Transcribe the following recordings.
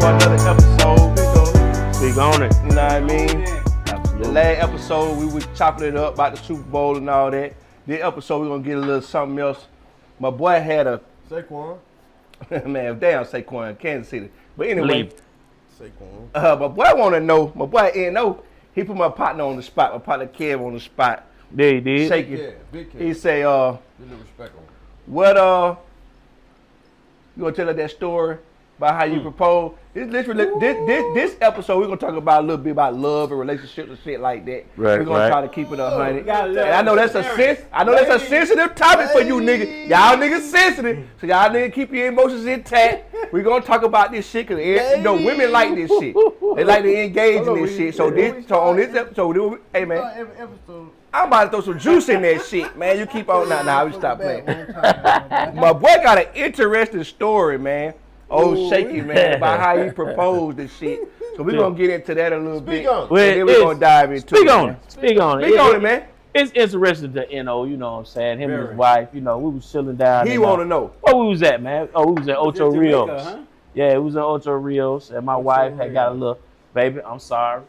for another episode. Speak on it. You know what I mean? Absolutely. The last episode, we were chopping it up about the Super Bowl and all that. This episode, we're going to get a little something else. My boy had a... Saquon. Man, damn Saquon, Kansas City. But anyway, Saquon. my boy want to know, my boy N.O., he put my partner on the spot, my partner Kev on the spot. Yeah, he did. Shaking. Yeah, big kid. He say, Give no respect on him. what, you gonna tell us that story about how you propose? This episode, we're gonna talk about a little bit about love and relationships and shit like that. Right, we're gonna right. try to keep it 100. gotta let And I know that's a sensitive topic for you niggas. Y'all niggas sensitive, so y'all niggas keep your emotions intact. We're gonna talk about this shit because you know women like this shit. They like to engage in this shit. So on this episode, hey man, Every episode. I'm about to throw some juice in that shit, man. You keep on now. We stop playing. My boy got an interesting story, man. Shaky, man, about how he proposed and shit. So we're going to get into that a little bit. on it. And then we're going to dive into Speak it. on it. Speak on it. Speak on it, man. It's interesting to you know what I'm saying. Him and his wife, we was chilling down. He want to know. Where we was at, man? Oh, we was at Ocho Jamaica, Rios. huh? Yeah, it was in Ocho Rios, and my wife had got a little, baby, I'm sorry.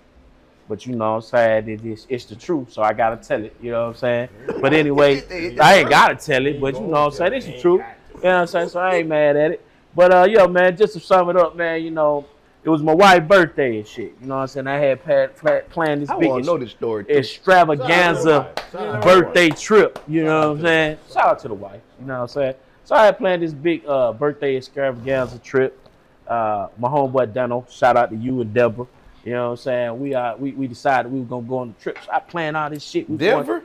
But you know what I'm saying, it's the truth, so I gotta tell it, you know what I'm saying? But anyway, I ain't gotta tell it, but you know what I'm saying, it's the truth. You know what I'm saying? So I ain't mad at it. But yeah, man, just to sum it up, man, you know, it was my wife's birthday and shit. You know what I'm saying? I had planned this I big want to know this story, too. extravaganza birthday trip, you know what I'm saying? Shout out to the wife, you know what I'm saying? So I had planned this big birthday extravaganza trip. My homeboy Dano, shout out to you and Deborah. You know what I'm saying? We decided we were gonna go on the trip. So I planned all this shit. Denver?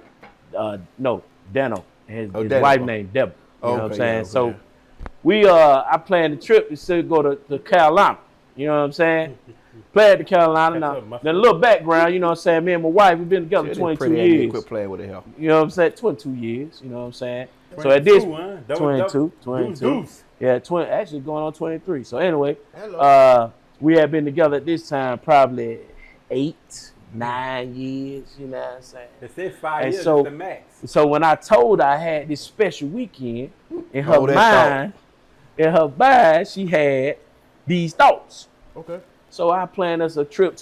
No, Dano. His Dano. wife named Deborah. You know what I'm saying? Yeah, so I planned the trip to go to Carolina. You know what I'm saying? Planned to Carolina. Now a little background, you know what I'm saying? Me and my wife, we've been together 22 years. Quit playing with the hell. You know what I'm saying? 22 years, you know what I'm saying? So at this 22. Deuce. Yeah, actually going on 23. So anyway, Hello. we had been together at this time probably 8, 9 years, you know what I'm saying? They said 5 And years so- is the max. So when I told her I had this special weekend, in her mind, she had these thoughts. Okay. So I planned us a trip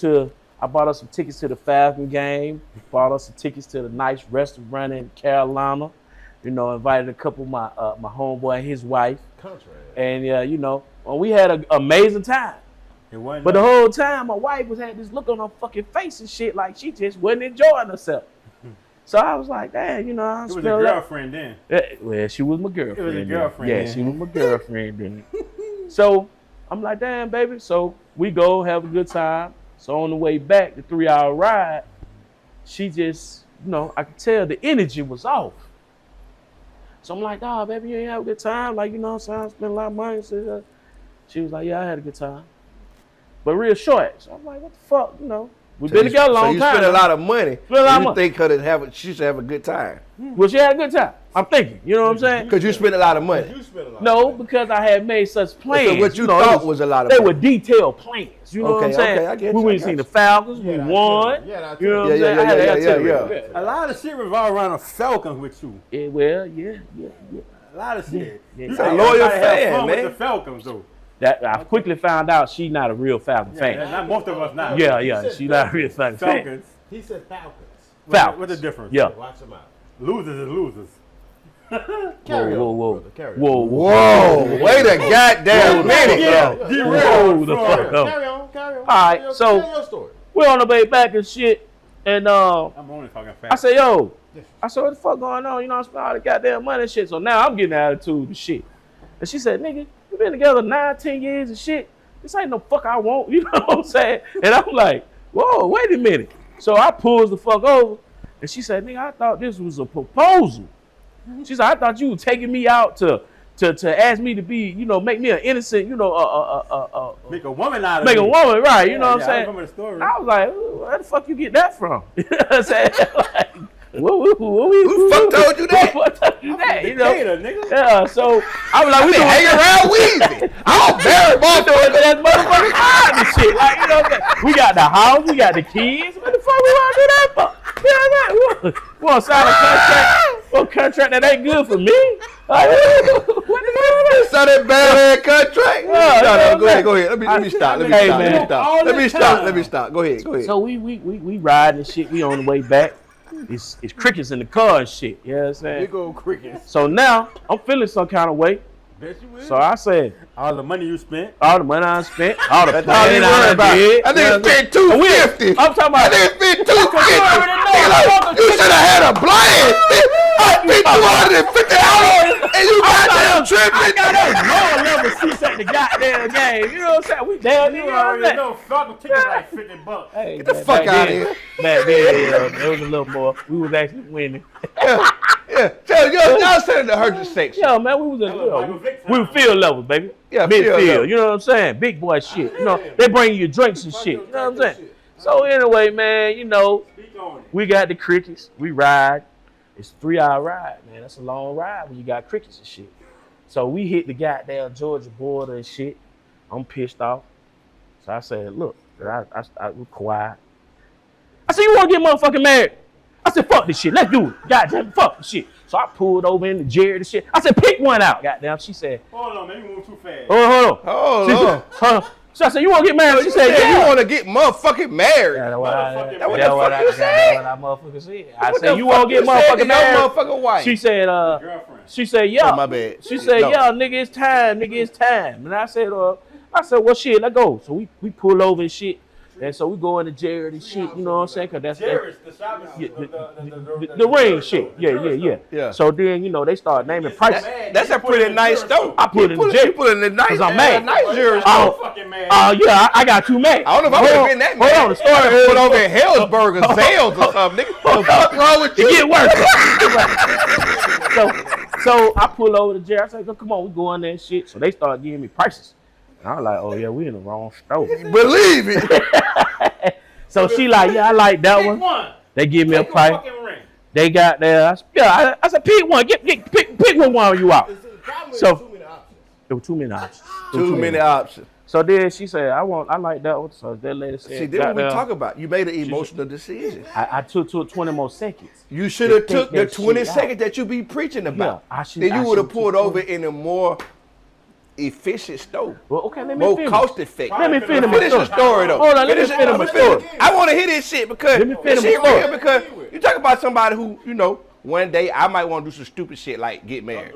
I bought us some tickets to the Falcon game, bought us some tickets to the nice restaurant in Carolina, you know, invited a couple of my homeboy and his wife. Contract. And you know, we had an amazing time. But the whole time, my wife had this look on her fucking face and shit, like she just wasn't enjoying herself. So I was like, damn, you know, I It was a spent girlfriend then. well, she was my girlfriend. It was a then. girlfriend Yeah, then. she was my girlfriend then. So I'm like, damn, baby. So we go have a good time. So on the way back, the 3-hour ride, she just, you know, I could tell the energy was off. So I'm like, nah, baby, you ain't have a good time. Like, you know what I'm saying? I spent a lot of money. So she was like, yeah, I had a good time. But real short. So I'm like, what the fuck, you know? We've been together a long time. So you spent a lot of money. Spent a lot of You money. think her she should have a good time. Well, she had a good time. I'm thinking, you know what I'm saying? Because you spent a lot of money. You spent a lot. No, because I had made such plans. So what you know, thought was a lot of They money. were detailed plans. You know what I'm saying? Okay, I get we you, went I and seen got the Falcons. Yeah, we I won. tell you. Yeah, I You know what Yeah, I'm saying? yeah, I had yeah, to tell yeah, you. A lot of shit revolve around the Falcons with you. Yeah, well, yeah. A lot of shit. Yeah. You He's a gotta loyal have fan, fun man. with the Falcons, though. That I quickly found out she's not a real Falcon Yeah, fan. not most of us not. Yeah, she's not a real Falcon fan. Falcons. He said Falcons. Falcons. What's the difference? Yeah. Watch them out. Losers is losers. Carry on, Whoa. brother, carry on. Whoa, wait a goddamn minute, Yeah. bro. Whoa, the fuck up. Carry on. All right, so- tell your story. We're on the way back and shit. And I'm only talking fast. I said, yo, what the fuck going on? You know, I spent all the goddamn money and shit. So now I'm getting attitude and shit. And she said, nigga, we been together 9, 10 years and shit. This ain't no fuck I want. You know what I'm saying? And I'm like, whoa, wait a minute. So I pulls the fuck over. And she said, nigga, I thought this was a proposal. She said, I thought you were taking me out to ask me to be, you know, make me an innocent, you know, Make a woman out of make me. a woman, right? You know what I'm I saying? remember the story. I was like, where the fuck you get that from? You know what I'm saying? Like, who Who the fuck told you that? Who told you that? You know? Decatur, nigga. Yeah, so I was like, we been doing hanging around Weezy. I'm very doing that motherfucking time and shit. Like, you know what I'm saying? We got the house, we got the kids. What the fuck we want to do that for? You know what I'm saying? We want to sign a contract that ain't good for me? Like, what the fuck? You saw that bad contract? No, go ahead. Let me stop. Let me stop. Go ahead. So we riding and shit. We on the way back. It's crickets in the car and shit. You know what I'm saying? Big old crickets. So now I'm feeling some kind of way. Bet you will. So I said, all the money you spent. all the money I spent, all the planning I I did. I think spent $250. I'm talking about. I think spent $250. You should have had a blast. I spent $250 and you goddamn tripping. I got us lower level seats at the goddamn game. You know what I'm saying? We down here. You already know Falcon tickets like $50. Hey, Get the fuck out of here. Back then, it was a little more. We was actually winning. Yeah. Tell y'all said the hurt section. Yeah, man, we was in we were field levels, baby. Yeah, midfield. You know what I'm saying? Big boy shit. You know, they bring you drinks and shit. You know what I'm saying? So anyway, man, you know, we got the crickets. We ride. It's a 3-hour ride, man. That's a long ride when you got crickets and shit. So we hit the goddamn Georgia border and shit. I'm pissed off. So I said, look, I was quiet. I said, you want to get motherfucking married? I said, fuck this shit. Let's do it. Goddamn, fuck this shit. So I pulled over in the Jared and shit. I said, pick one out. Goddamn. She said, hold on, man. You move too fast. Hold on. So I said, you want to get married? She said, yeah. You want to get motherfucking married. That's what I motherfucker said. I What said, the you fuck want to get you said to motherfucking your married? motherfucking wife? She said, Girlfriend. she said, yeah. Oh, my bad. She said, No. yeah, nigga, it's time. Nigga, it's time. And I said, well, shit, let's go. So we pull over and shit. And so we go into Jared and shit, you know what I'm saying? Cause that's Jared's the shopping the ring shit. Yeah. So then, you know, they start naming prices. That's a pretty nice store. I put it in Jared. You put it in the nice. Cause I'm mad. Nice Jared Oh, store. fucking man. yeah, I got too mad. I don't know if I would have been that mad. Hold on, the story Put is over in Hellsburg or Zales or something. Nigga, what the fuck wrong with you? it get worse. So I pull over to Jared. I say, come on, we go in there and shit. So they start giving me prices. And I was like, oh yeah, we in the wrong store. Believe it. So she like, yeah, I like that one. They give me a price. They got there. I said, pick one. Pick one you out. So there were too many options. Too many options. So then she said, I like that one. So that lady said, See, this what we talk about. You made an emotional decision. I took 20 more seconds. You should have took the that 20 shit seconds that you be preaching about. Yeah, Then you would have pulled over in a more efficient stove. Well, okay, let me More finish. cost effective. Let me finish Finish the story though. Hold on, let me finish my story. I want to hear this shit because Let me finish this shit my story. real because you talk about somebody who, you know, one day I might want to do some stupid shit like get married.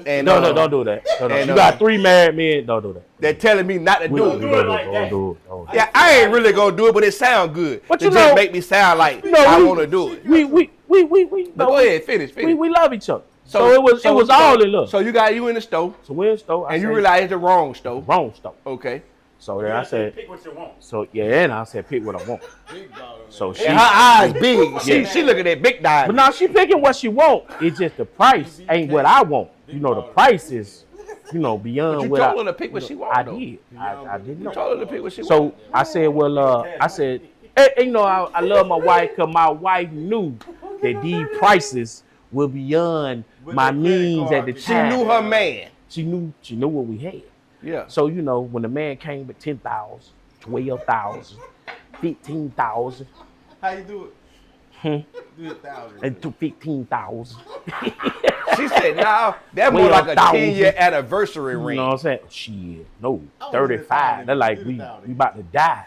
And No, don't do that. No. And, You got 3 married men. Don't do that. they're telling me not to do it. Don't do it. Yeah, I ain't really gonna do it, but it sound good. But It you just know- make me sound like You know, I want to do it. We But go ahead, finish. we love each other. So it was all in love. So you got you in the stove, So we're in the store. and you realize it's the wrong stove. wrong store. Okay. So then I said, pick what you want. so yeah, and I said pick what I want. So she, And her eyes big. She looking at big diamond. but now she picking what she want. It's just the price ain't what I want. You know, the price is, you know, beyond You what told I. her to pick what she I wanted. though. did. I didn't know. You told her to pick what she wanted. So I said, well, I said, you know, I love my wife because my wife knew that these prices were beyond my means at the She time. knew her man. She knew what we had. Yeah. So, you know, when the man came with 10,000, 12,000, 15,000, How you do it? Do 1,000. and to 15,000. She said, "Nah, that's more like a 12,000. 10-year anniversary You ring." know what I'm saying? Shit, no, I was 35. They're like, we about to die.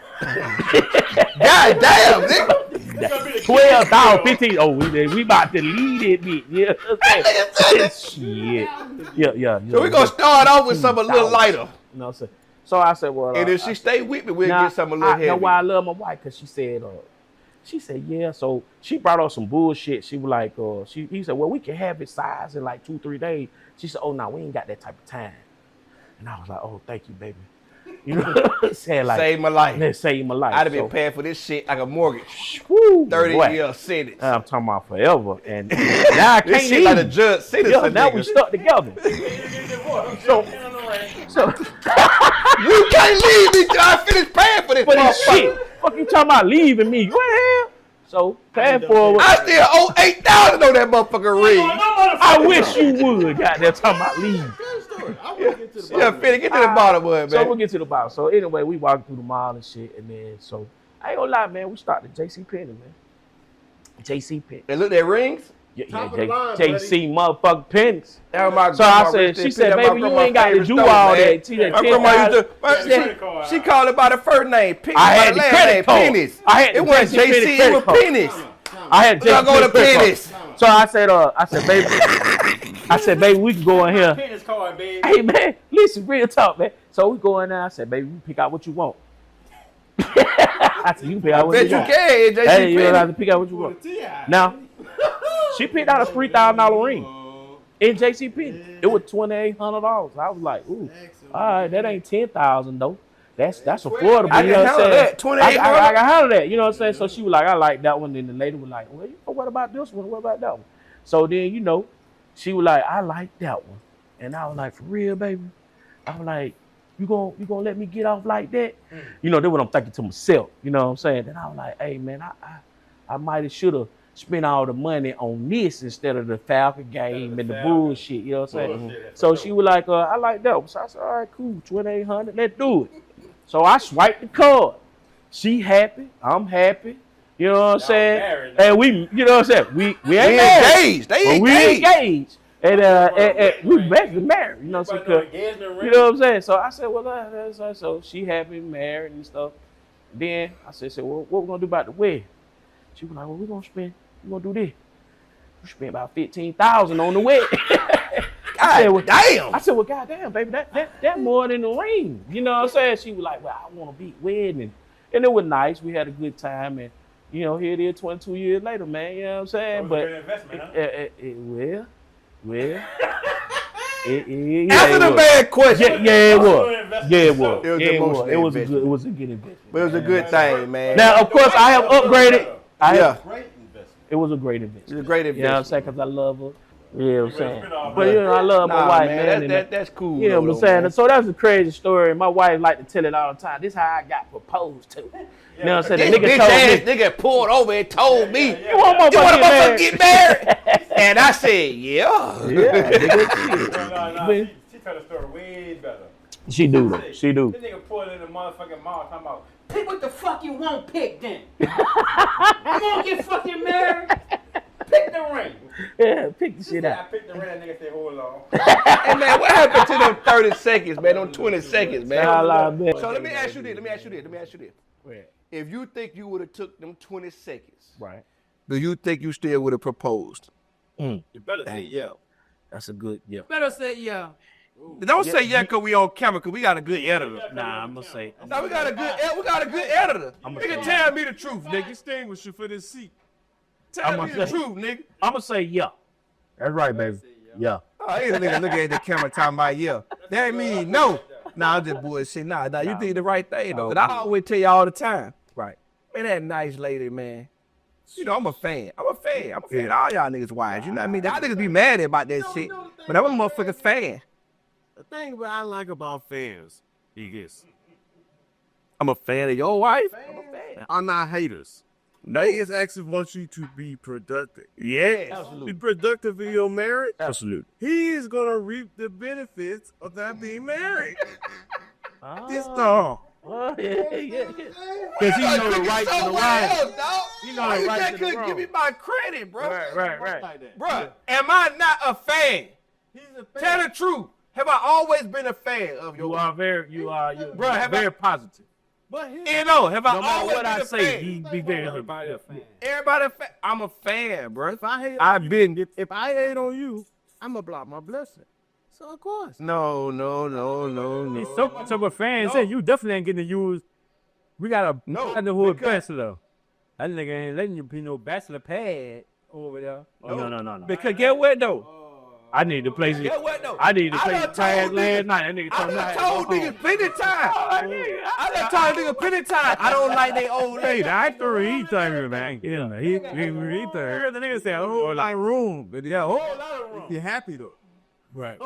God damn, nigga. 12,000, 15. Oh, we about to lead it, bitch. Yeah, shit. Yeah. So we gonna start off with something a little lighter. You know what I'm saying? So I said, well, And if she stay with me, we'll now, get something a little I know heavy. why I love my wife, because she said, yeah. So she brought up some bullshit. She was like, he said, well, we can have it size in like 2-3 days. She said, oh, no, we ain't got that type of time. And I was like, oh, thank you, baby. You know what I'm saying? Like, Saved my life. that saved my life. I'd have been paying for this shit like a mortgage. Woo, 30-year sentence. I'm talking about forever. And now I This can't shit leave. like a judge citizen. Yeah, now we nigga. stuck together. So You can't leave me till I finish paying for this for this motherfucker. shit. Fuck you talking about leaving me? What the hell? So fast forward. I still owe $8,000 on that motherfucker ring. I wish you would. Goddamn, talking about leave. I want to get to the Yeah, Finny, get to the bottom of it, So man. we'll get to the bottom. So anyway, we walked through the mall and shit, and then so I ain't gonna lie, man. We started JC Penney, man. JC Penney. They look at rings. Top of the line, JC motherfucking pennies. That was my So I grandma said, used to she pick said, up my baby, you grandma's ain't got to favorite do store, all man. that. See that My grandma used $10,000. to, she called it by the first name. Pennies, I by had the the last credit name, card. Pennies. I had It wasn't JC JC, it was credit Pennies. I had Y'all go to credit card. Pennies. So I said, baby, we can go in here. Penis card, baby. Hey man, listen, real talk, man. So we go in there. I said, baby, you pick out what you want. I said, you can pick out what Bet you you want. can, JC Hey, you don't have Pennies. to pick out what you want. Now, she picked out a $3,000 ring in JCP. It was $2,800. I was like, ooh, all right, that ain't $10,000 though. That's affordable. I You can know what handle I'm saying? that. $2,800. I can handle that. You know what I'm saying? So she was like, I like that one. Then the lady was like, well, you know, what about this one? What about that one? So then, you know, she was like, I like that one. And I was like, for real, baby? I was like, you gonna let me get off like that? You know, that's what I'm thinking to myself. You know what I'm saying? Then I was like, hey man, I might have should have spent all the money on this instead of the Falcon game and the bullshit. You know what I'm saying? So she was like, I like that one. So I said, all right, cool, $2,800, let's do it. So I swiped the card. She happy, I'm happy. You know what I'm saying? And we, you know what I'm saying? We ain't engaged. They but we engaged. engaged. And we basically married. You know what I'm saying? You know what I'm saying? So I said, well, so she happy, married and stuff. Then I said, well, what we gonna do about the wedding? She was like, well, we gonna do this. We spent about $15,000 on the wedding. Damn. I said, well, goddamn, baby, that more than the ring. You know what I'm saying? She was like, well, I want to be wedding. And it was nice. We had a good time. And, you know, here it is 22 years later, man. You know what I'm saying? But an investment, huh? Well. Answer the bad question. Yeah, it was. Yeah, it was. It was Yeah, emotional it was a investment. good. It was a good investment. But it was a good thing, man. Now, of course, I have upgraded. Great investment. It was a great investment. It was a great You know what I'm investment. saying? Because I love her. You know what I'm saying? But, you know, I love my Nah, wife, man. man. That's cool. You know what I'm though, saying? man. So that's a crazy story. My wife like to tell it all the time. This is how I got proposed to. You know what I'm saying? This The nigga bitch told ass me, nigga pulled over and told me, you want my you want to motherfucker get married? And I said, yeah. Yeah, nigga. No. She told the story way better. She do though. She do. This nigga pulled in the motherfucking mouth talking about, Pick what the fuck you want, pick then. You wanna get fucking married? Pick the ring. Yeah, pick the shit I out. picked the red, that nigga said, hold on. Hey, man, what happened to them 30 seconds, man? Them 20 seconds, man. So let me ask you this. If you think you would have took them 20 seconds, Right. do you think you still would have proposed? You better say yeah. That's a good, yeah. Better say yeah. Don't say yeah because we on camera because we got a good editor. Nah, I'm gonna say. No, we got a good editor. Nigga, tell me the truth, nigga. Distinguish you for this seat. Tell me the truth, nigga. I'm gonna say yeah. That's right, baby. Yeah. Oh, ain't a nigga looking at the camera talking about yeah. That ain't mean no. Nah, I'm just bullshit. Nah, you did the right thing though. I always tell you all the time. Right. Man, that nice lady, man. You know, I'm a fan. I'm a fan. All y'all niggas wise. You know what I mean? Y'all niggas be mad about that shit. But I'm a motherfucking fan. The thing what I like about fans is I'm a fan of your wife. I'm not haters. Niggas actually want you to be productive. Yes. Be productive in your marriage. Absolutely. He is gonna reap the benefits of not being married. This Oh, dog. yeah. Because he know the right and the wrong. You know the right and the couldn't wrong. give me my credit, bro. Right. Bro, am I not a fan? He's a fan. Tell the truth. Have I always been a fan of your You wife? are very Bro, have very I- positive. But he, You know, have I No matter always what been I a say, fan? he be very everybody a fan. Everybody a fan. I'm a fan, bro. If I hate, I've been. if I hate on you, I'm gonna block my blessing. So of course. No. So what fans say, you definitely ain't getting to use. We got a No, neighborhood because- bachelor. That nigga ain't letting you be no bachelor pad over there. Oh, no. Because get what though? I need to play. Get what though? I need to play done tag told last niggas- night. That nigga I told me. done told niggas plenty time. I done told niggas plenty time. I don't like they old Hey, lady. the actor, he told me, man. Yeah, he told me. The nigga said a whole lot of room. But yeah, a whole lot of room. You're happy though. Right.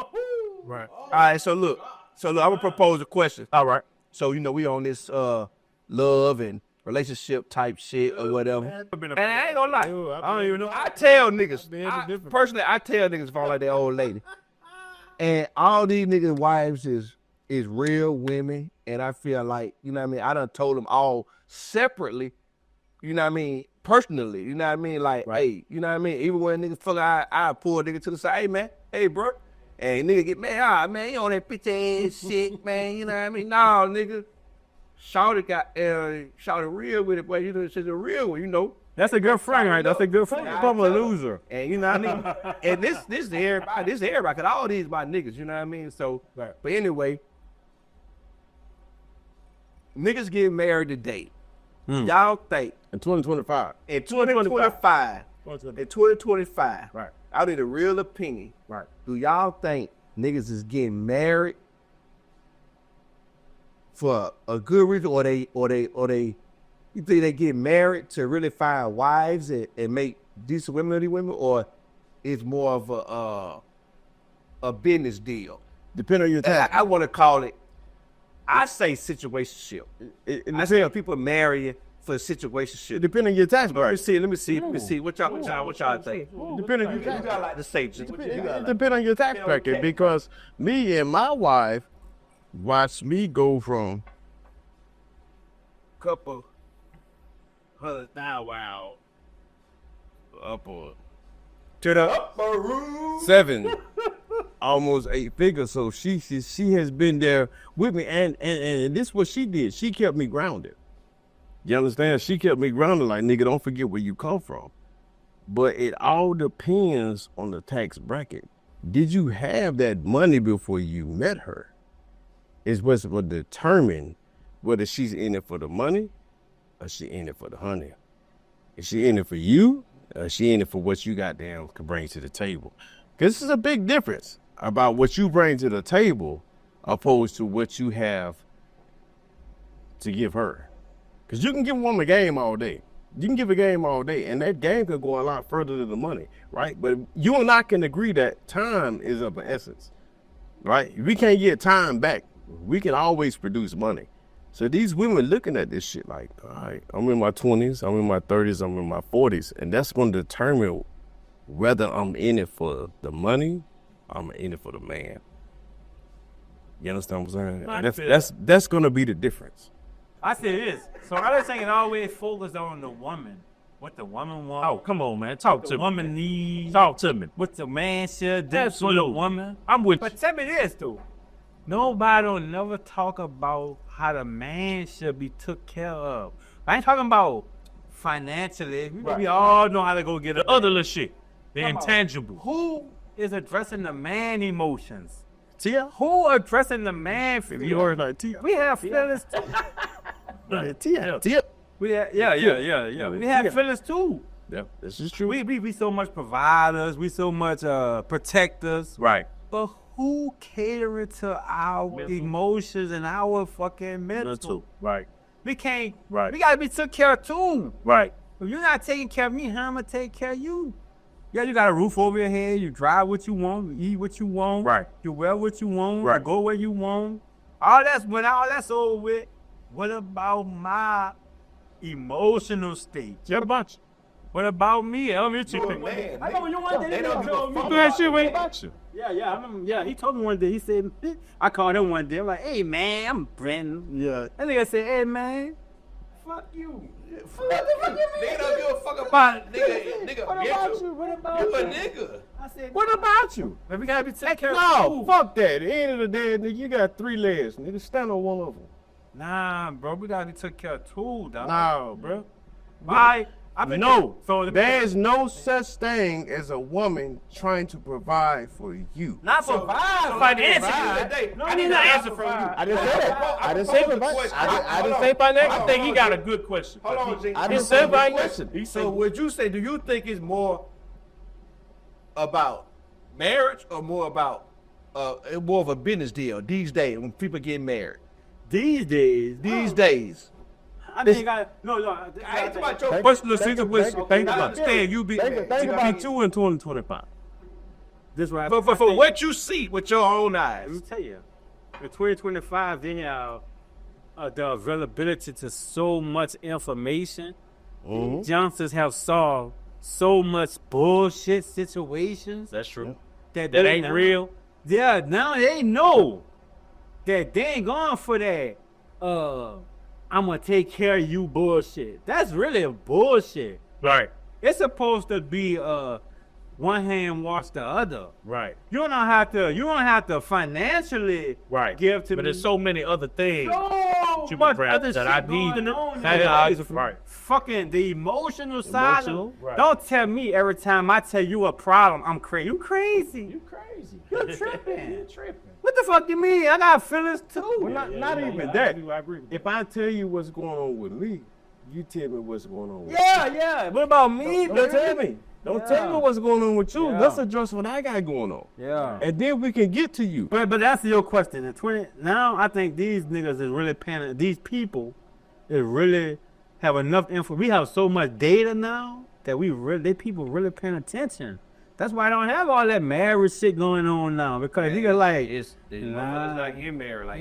Right. All right, so look, I'm gonna propose a question. All right. So you know we on this love and relationship type shit or whatever. And I ain't gonna lie. I don't even know. I tell niggas, Man, different. personally, I tell niggas if I don't like that old lady. And all these niggas' wives is real women, and I feel like, you know what I mean, I done told them all separately, you know what I mean, personally. You know what I mean? Like, hey, you know what I mean? Even when niggas fuck, I pull a nigga to the side. Hey, man. Hey, bro. And nigga get mad. Man, you on that bitch ass shit, man. You know what I mean? Nah, nigga. Shouted real with it, but you know, she's a real one, you know. That's a good friend, right? That's a good friend. I'm a loser. And you know what I mean? And this is everybody. This is everybody. Cause all these my niggas, you know what I mean? So, but anyway, niggas getting married today. Y'all think In 2025. in 2025, Right. I need a real opinion. Right. Do y'all think niggas is getting married for a good reason, or they you think they get married to really find wives and make decent women of these women, or it's more of a business deal? Depending on your And time. I want to call it, I say situationship. And I say people marrying for situationship. depending on your tax Let me bracket. see. What y'all think? Depending on your You tax got like the safe. It depends on your tax bracket, because me and my wife watched me go from Couple. $100,000 upward To the upper room. 7, almost 8 figures. So she has been there with me, and this is what she did. She kept me grounded. You understand? She kept me grounded. Like, nigga, don't forget where you come from. But it all depends on the tax bracket. Did you have that money before you met her? Is what's will determine whether she's in it for the money or she in it for the honey. Is she in it for you, or is she in it for what you goddamn can bring to the table? Because this is a big difference about what you bring to the table opposed to what you have to give her. Because you can give a woman a game all day. You can give a game all day, and that game could go a lot further than the money, right? But you and I can agree that time is of an essence, right? If we can't get time back, we can always produce money. So these women looking at this shit like, all right, I'm in my 20s, I'm in my 30s, I'm in my 40s, and that's going to determine whether I'm in it for the money, I'm in it for the man. You understand what I'm saying? And that's going to be the difference. I say this. So I was saying always focus on the woman. What the woman wants. Oh, come on, man. Talk What to the me. woman needs. Talk to me. What the man should do for the Absolutely. woman. I'm with you. But tell me this, though. Nobody don't never talk about how the man should be took care of. I ain't talking about financially. We all know how to go get it. Other little shit. The Come on. intangible. Who is addressing the man emotions? Tia? Who addressing the man You feelings? heard like Tia? We have feelings too. Tia. We have, yeah. We have feelings too. Yeah, this is true. We so much providers. We so much protectors. Right. But who catering to our emotions and our fucking mental? Right. We can't. Right. We gotta be took care of too. Right. If you're not taking care of me, how am I take care of you? Yeah, you got a roof over your head. You drive what you want. You eat what you want. Right. You wear what you want. Right. You go where you want. All that's over with. What about my emotional state? What about you? What about me? I don't Man, I know what you want. they don't give a fuck Do that shit, about Wayne. that. About you. Yeah, I remember. Yeah, he told me one day. He said, I called him one day. I'm like, hey, man, I'm Brandon. Yeah. And nigga said, hey, man, fuck you. Nigga don't give a fuck about nigga. What about you? What about You you? a nigga. I said, What about you? man, we gotta be taking care of No, you. fuck that. At the end of the day, nigga, you got 3 legs. Nigga, stand on one of them. Nah, bro, we gotta be taken care of too, dog. No, bro. I've been No, So there's no such thing as a woman trying to provide for you. not provide financially. No, I need an answer from you. I didn't say that. I didn't say financial. I didn't say I financial. think he got a good question. Hold on, G. I He didn't said say financial. financial. So would you say, do you think it's more about marriage or more about more of a business deal these days when people get married? These days, These days. I think I no. I ain't talking about your Personal Think situation. about- Think think about about- it. You be think about- 2 in 2025. this right. for what you see with your own eyes. Let me tell you, in 2025, they have the availability to so much information. Youngsters have solved so much bullshit situations That's true. that That they ain't now- real. Yeah, now they know that they ain't going for that. I'm gonna take care of you bullshit. That's really a bullshit. Right. It's supposed to be one hand wash the other. Right. You don't have to financially give to but me. there's so many other things. So you much can other that shit I going need. on. Right. Fucking the emotional side. Right. Don't tell me every time I tell you a problem, I'm crazy. You crazy. You crazy. You tripping. You tripping. What the fuck you mean? I got feelings too. Well, not even that. I agree with If I tell you what's going on with me, you tell me what's going on with Yeah. What about me? Don't tell me. Don't tell me what's going on with you. Yeah. Let's address what I got going on. Yeah. And then we can get to you. But that's your question. Now I think these niggas is really paying. These people is really have enough info. We have so much data now that people really paying attention. That's why I don't have all that marriage shit going on now, because you got like it's like you're married, like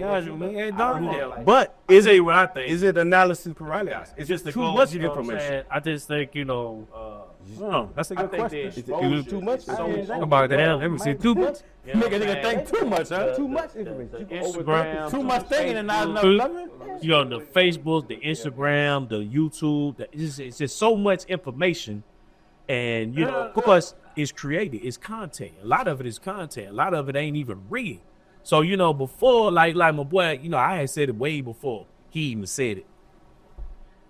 but is it what I think? Is it analysis paralysis? It's just too much information. I just think that's a good question. Is it too much? About that, let me see. Too much. Nigga think too much, huh? Too much information. Instagram, Too much thinking and not enough loving. You know, the Facebook, the Instagram, the YouTube. It's just so much information, and you know, because it's created, it's content. A lot of it is content. A lot of it ain't even real. So you know, before like my boy, you know, I had said it way before he even said it.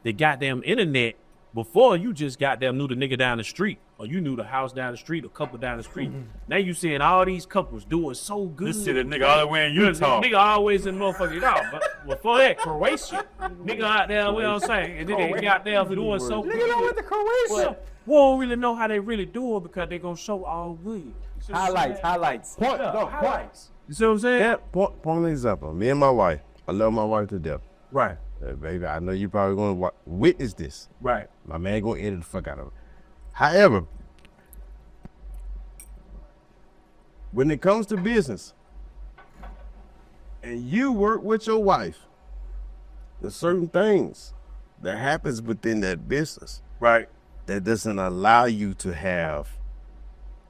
The goddamn internet. Before, you just goddamn knew the nigga down the street, or you knew the house down the street, or couple down the street. Now you seeing all these couples doing so good. This shit a nigga all the way in Utah. Nigga always in motherfucking Utah. But before that, Croatia. Nigga out there, you know what I'm saying? And then they got there doing so good. Nigga went to Croatia. But we don't really know how they really do it because they gonna show all good. Highlights. Highlights. You see what I'm saying? Yeah, point example. Me and my wife. I love my wife to death. Right. Baby, I know you probably going to witness this. Right. My man going to edit the fuck out of it. However, when it comes to business, and you work with your wife, there's certain things that happens within that business, Right. that doesn't allow you to have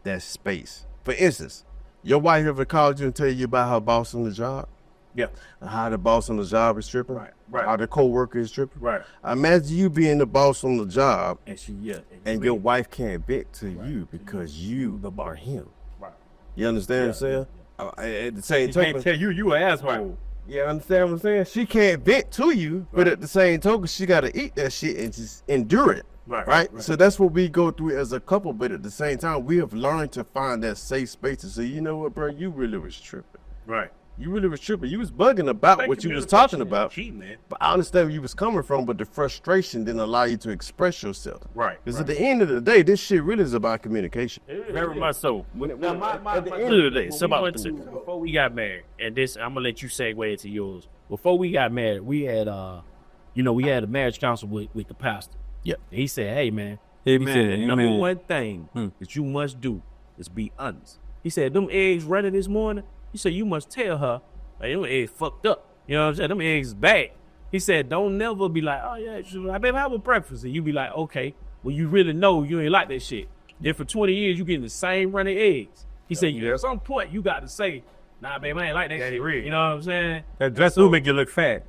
that space. For instance, your wife ever called you and tell you about her boss on the job? Yeah. How the boss on the job is tripping? Right. How the co-worker is tripping? Right. Imagine you being the boss on the job And and your wife can't vent to you because you are him. Right. You understand what I'm saying? At the same She token, can't tell you an asshole. yeah, understand what I'm saying? She can't vent to you, but at the same token, she got to eat that shit and just endure it. Right? So that's what we go through as a couple, but at the same time, we have learned to find that safe space to say, you know what, bro, you really was tripping. Right. You really was tripping. You was bugging about what you was talking about. Key, man. But I understand where you was coming from, but the frustration didn't allow you to express yourself. Right. Because at the end of the day, this shit really is about communication. Very much so. At the end of the day, before we got married, and this, I'm gonna let you segue into yours. Before we got married, we had, we had a marriage council with the pastor. Yep. And he said, "Hey, man, Amen. he said, the number Amen. one thing that you must do is be honest." He said, "Them eggs running this morning." He said, "You must tell her, hey, them eggs fucked up. You know what I'm saying? Them eggs is bad." He said, "Don't never be like, oh yeah, I baby, have a breakfast." And you be like, okay, well, you really know you ain't like that shit. Then for 20 years, you getting the same running eggs. He said, at some point, you got to say, nah, baby, I ain't like that shit. You know what I'm saying? That dress will make you look fat.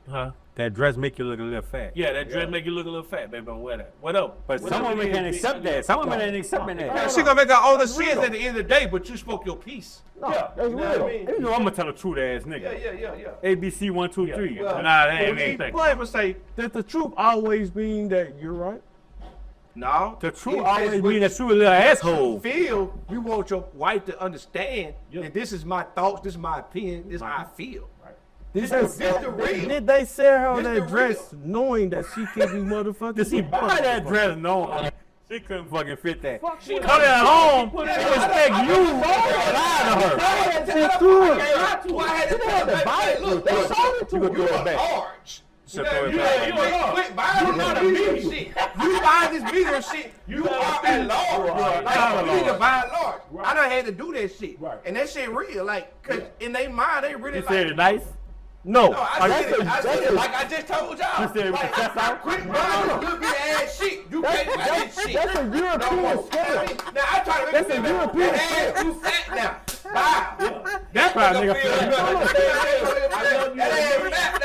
Huh? That dress make you look a little fat. Yeah, that dress make you look a little fat, baby. Don't wear that. What up? But some women can't accept that. Some women ain't accepting that. She gonna make her all the sins at the end of the day, but you spoke your piece. Yeah, that's real. You know I'm gonna tell the truth ass nigga. Yeah. ABC 1, 2, 3. Nah, that ain't anything. But say that the truth always mean that you're right. No, The truth always mean that you a little asshole. Feel you want your wife to understand that this is my thoughts, this is my opinion, this is how I feel. This is the real. Did they sell her This the that dress knowing that she could be motherfucking? Did she buy that dress? No. She couldn't fucking fit that. She Come at home, she expect you to lie to her. I had to tell her, hey, look, they sold it to you. You are large. You quit buying this shit. You buying this medium shit. You are at large. Like, you need to buy it large. I done had to do that shit. And that shit real. Like, cause in their mind, they really You like. said it nice? No. I said it like I just told y'all. You said it with the chest out? Quit buying this little bit ass shit. You can't buy this shit. That's a European scale. Now I try to make That's a you feel European that ass too fat now. Bye. That's why nigga feel feel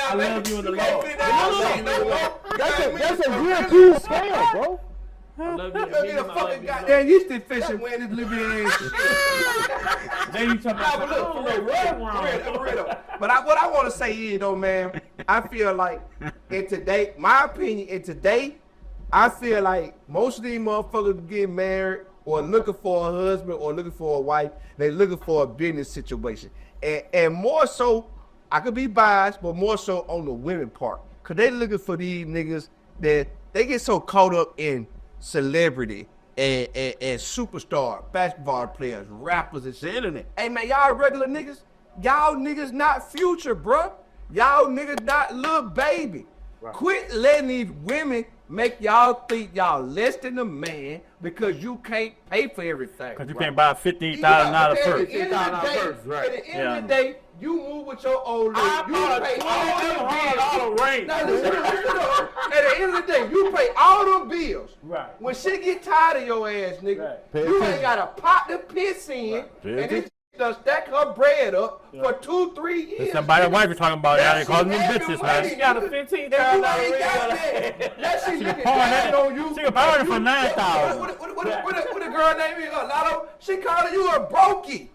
I love you in the Lord. That's a European scale, bro. I love you. You gonna get a fucking goddamn Houston fishing wearing this little bit ass shit. Then you talking Nah, about but look, for real. But what I want to say is though, man, I feel like in today, my opinion, in today, I feel like most of these motherfuckers get married or looking for a husband or looking for a wife, they looking for a business situation. And more so, I could be biased, but more so on the women part. Cause they looking for these niggas that they get so caught up in celebrity and superstar, basketball players, rappers, and shit. Internet. Hey man, y'all regular niggas, y'all niggas not Future, bruh. Y'all niggas not Lil Baby. Right. Quit letting these women make y'all think y'all less than a man because you can't pay for everything. Because you can't buy a $15,000 purse. At the end of the day, you move with your old lady. You pay all the bills. Now listen up. At the end of the day, you pay all them bills. Right. When shit get tired of your ass, nigga, you ain't got a pot to piss in, and this done stack her bread up for 2-3 years. Somebody's wife is talking about that. They calling them bitches, man. You got a $15,000 ring. That shit looking down on you. She can buy it for $9,000. What a girl named Latto? She calling you a brokey.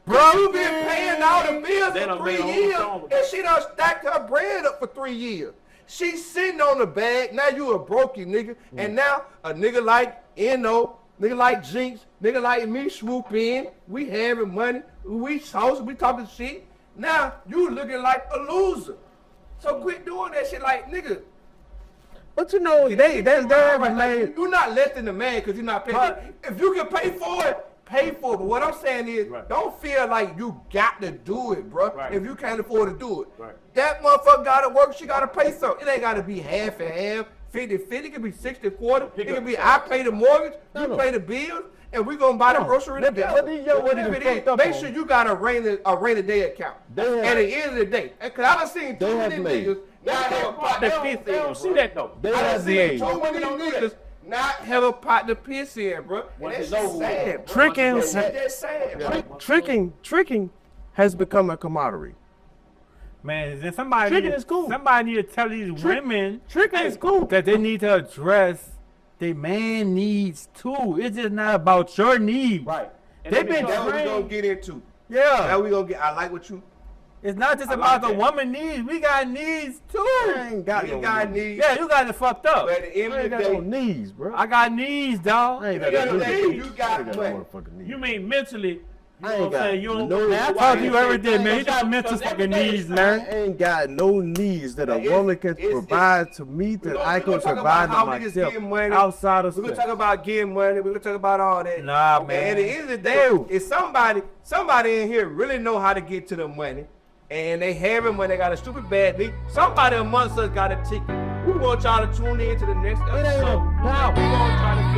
Bro, you been paying all the bills for 3 years, and she done stacked her bread up for 3 years. She's sitting on the bag. Now you a brokey nigga, and now a nigga like Eno, nigga like Jinx, nigga like me swoop in. We having money. We sauce. We talking shit. Now you looking like a loser. So quit doing that shit, like nigga. But you know, You're not less than the man because you're not paying. If you can pay for it, pay for it. But what I'm saying is, don't feel like you got to do it, bro. Right. If you can't afford to do it. Right. That motherfucker got to work. She got to pay something. It ain't got to be half and half, 50-50. It can be 60-40. It can be I pay the mortgage, you pay the bills, and we going to buy the grocery together. Make sure you got a rainy day account. At the end of the day. Because I done seen too many niggas not have a pot to piss in. They don't see that though. I done seen too many niggas not have a pot to piss in, bro. And that's just sad, bro. That's sad, bro. Tricking has become a commodity. Man, then somebody Tricking is cool. Somebody need to tell these women Tricking is cool. that they need to address their man needs too. It's just not about your needs. Right. They've been That's what we trained. gonna get into. Yeah. Now we gonna get. I like what you. It's not just about the woman needs. We got needs too. I ain't got You no got needs. needs. Yeah, you got it fucked up. But at the end I of ain't the got no day, needs, bro. I got needs, dog. I ain't at got the end no of the day, needs. you I got ain't got money. no motherfucking needs. You mean mentally? You I know ain't what I'm got saying? You don't no- Man, I talk to you every day, man. You got mental fucking needs, I man. ain't got no needs that a It's- woman can it's- provide to me that I we can gonna talk provide about how to niggas myself getting money. outside of We're gonna sex. talk about getting money. We're gonna talk about all that. Nah, Okay, man. at the end of the day, if somebody in here really know how to get to the money, and they having money, they got a stupid bad leak. Somebody amongst us got a ticket. We want y'all to tune in to the next episode. ain't about We gonna try to